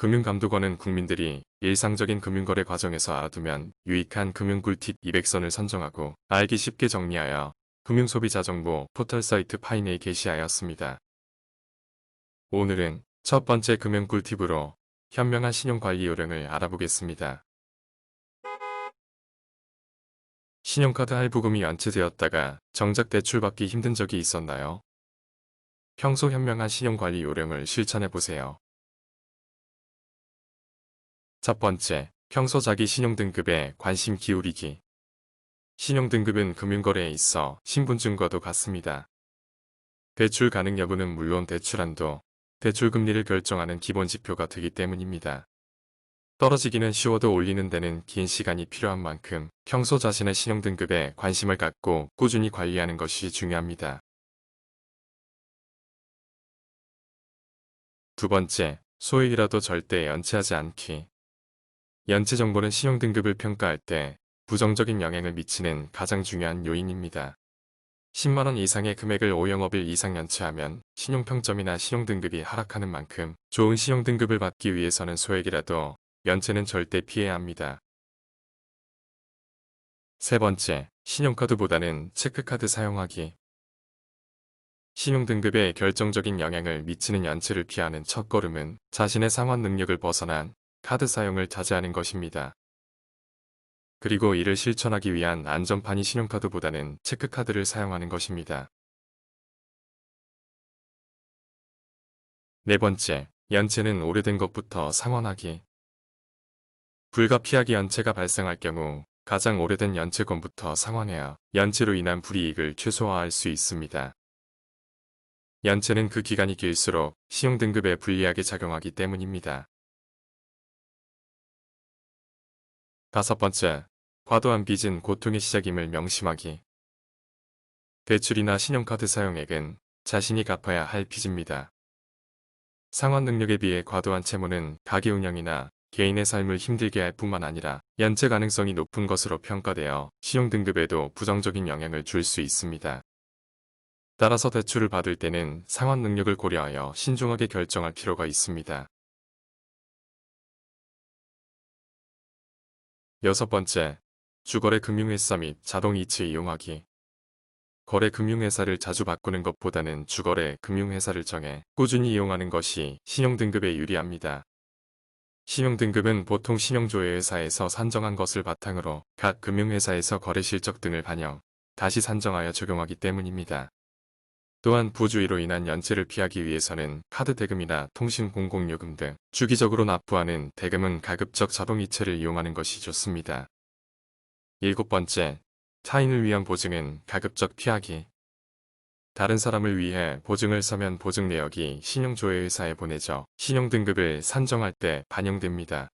금융감독원은 국민들이 일상적인 금융거래 과정에서 알아두면 유익한 금융꿀팁 200선을 선정하고 알기 쉽게 정리하여 금융소비자정보 포털 사이트 파인에 게시하였습니다. 오늘은 첫 번째 금융꿀팁으로 현명한 신용관리 요령을 알아보겠습니다. 신용카드 할부금이 연체되었다가 정작 대출받기 힘든 적이 있었나요? 평소 현명한 신용관리 요령을 실천해보세요. 첫 번째, 평소 자기 신용등급에 관심 기울이기. 신용등급은 금융거래에 있어 신분증과도 같습니다. 대출 가능 여부는 물론 대출한도, 대출금리를 결정하는 기본 지표가 되기 때문입니다. 떨어지기는 쉬워도 올리는 데는 긴 시간이 필요한 만큼 평소 자신의 신용등급에 관심을 갖고 꾸준히 관리하는 것이 중요합니다. 두 번째, 소액이라도 절대 연체하지 않기. 연체 정보는 신용등급을 평가할 때 부정적인 영향을 미치는 가장 중요한 요인입니다. 10만원 이상의 금액을 5영업일 이상 연체하면 신용평점이나 신용등급이 하락하는 만큼 좋은 신용등급을 받기 위해서는 소액이라도 연체는 절대 피해야 합니다. 세 번째, 신용카드보다는 체크카드 사용하기. 신용등급에 결정적인 영향을 미치는 연체를 피하는 첫걸음은 자신의 상환 능력을 벗어난 카드 사용을 자제하는 것입니다. 그리고 이를 실천하기 위한 안전판이 신용카드보다는 체크카드를 사용하는 것입니다. 네 번째, 연체는 오래된 것부터 상환하기. 불가피하게 연체가 발생할 경우 가장 오래된 연체건부터 상환해야 연체로 인한 불이익을 최소화할 수 있습니다. 연체는 그 기간이 길수록 신용등급에 불리하게 작용하기 때문입니다. 다섯 번째, 과도한 빚은 고통의 시작임을 명심하기. 대출이나 신용카드 사용액은 자신이 갚아야 할 빚입니다. 상환 능력에 비해 과도한 채무는 가게 운영이나 개인의 삶을 힘들게 할 뿐만 아니라 연체 가능성이 높은 것으로 평가되어 신용등급에도 부정적인 영향을 줄 수 있습니다. 따라서 대출을 받을 때는 상환 능력을 고려하여 신중하게 결정할 필요가 있습니다. 여섯 번째, 주거래 금융회사 및 자동이체 이용하기. 거래 금융회사를 자주 바꾸는 것보다는 주거래 금융회사를 정해 꾸준히 이용하는 것이 신용등급에 유리합니다. 신용등급은 보통 신용조회회사에서 산정한 것을 바탕으로 각 금융회사에서 거래 실적 등을 반영, 다시 산정하여 적용하기 때문입니다. 또한 부주의로 인한 연체를 피하기 위해서는 카드 대금이나 통신 공공요금 등 주기적으로 납부하는 대금은 가급적 자동이체를 이용하는 것이 좋습니다. 일곱 번째, 타인을 위한 보증은 가급적 피하기. 다른 사람을 위해 보증을 서면 보증 내역이 신용조회회사에 보내져 신용등급을 산정할 때 반영됩니다.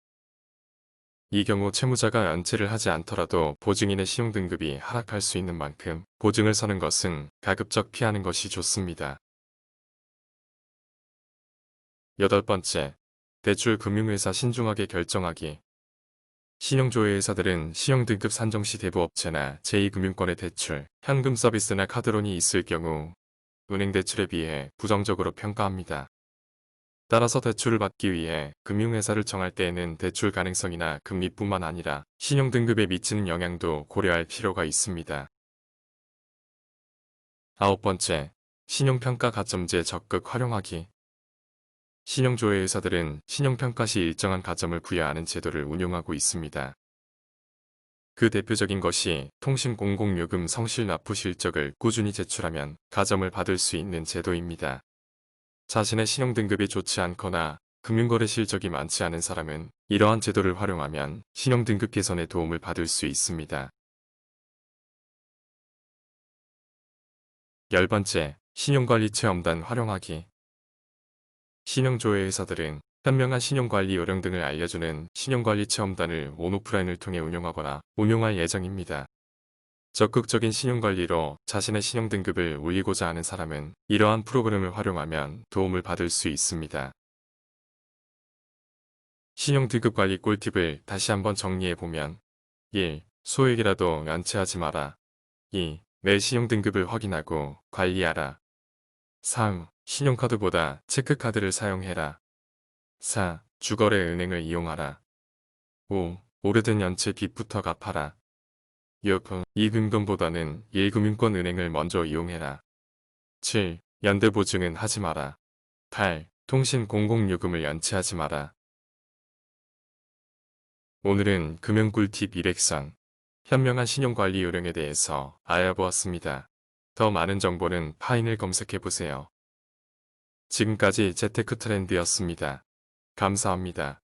이 경우 채무자가 연체를 하지 않더라도 보증인의 신용등급이 하락할 수 있는 만큼 보증을 서는 것은 가급적 피하는 것이 좋습니다. 여덟 번째, 대출 금융회사 신중하게 결정하기. 신용조회회사들은 신용등급 산정 시 대부업체나 제2금융권의 대출, 현금 서비스나 카드론이 있을 경우 은행 대출에 비해 부정적으로 평가합니다. 따라서 대출을 받기 위해 금융회사를 정할 때에는 대출 가능성이나 금리뿐만 아니라 신용등급에 미치는 영향도 고려할 필요가 있습니다. 아홉 번째, 신용평가 가점제 적극 활용하기. 신용조회회사들은 신용평가 시 일정한 가점을 부여하는 제도를 운용하고 있습니다. 그 대표적인 것이 통신공공요금 성실 납부 실적을 꾸준히 제출하면 가점을 받을 수 있는 제도입니다. 자신의 신용등급이 좋지 않거나 금융거래 실적이 많지 않은 사람은 이러한 제도를 활용하면 신용등급 개선에 도움을 받을 수 있습니다. 열 번째, 신용관리 체험단 활용하기. 신용조회회사들은 현명한 신용관리 요령 등을 알려주는 신용관리 체험단을 온오프라인을 통해 운영하거나 운용할 예정입니다. 적극적인 신용관리로 자신의 신용등급을 올리고자 하는 사람은 이러한 프로그램을 활용하면 도움을 받을 수 있습니다. 신용등급 관리 꿀팁을 다시 한번 정리해보면 1. 소액이라도 연체하지 마라. 2. 내 신용등급을 확인하고 관리하라. 3. 신용카드보다 체크카드를 사용해라. 4. 주거래 은행을 이용하라. 5. 오래된 연체 빚부터 갚아라. 6. 이금융보다는 1금융권 은행을 먼저 이용해라. 7. 연대보증은 하지 마라. 8. 통신 공공요금을 연체하지 마라. 오늘은 금융꿀팁 1핵선, 현명한 신용관리 요령에 대해서 알아보았습니다. 더 많은 정보는 파인을 검색해보세요. 지금까지 재테크 트렌드였습니다. 감사합니다.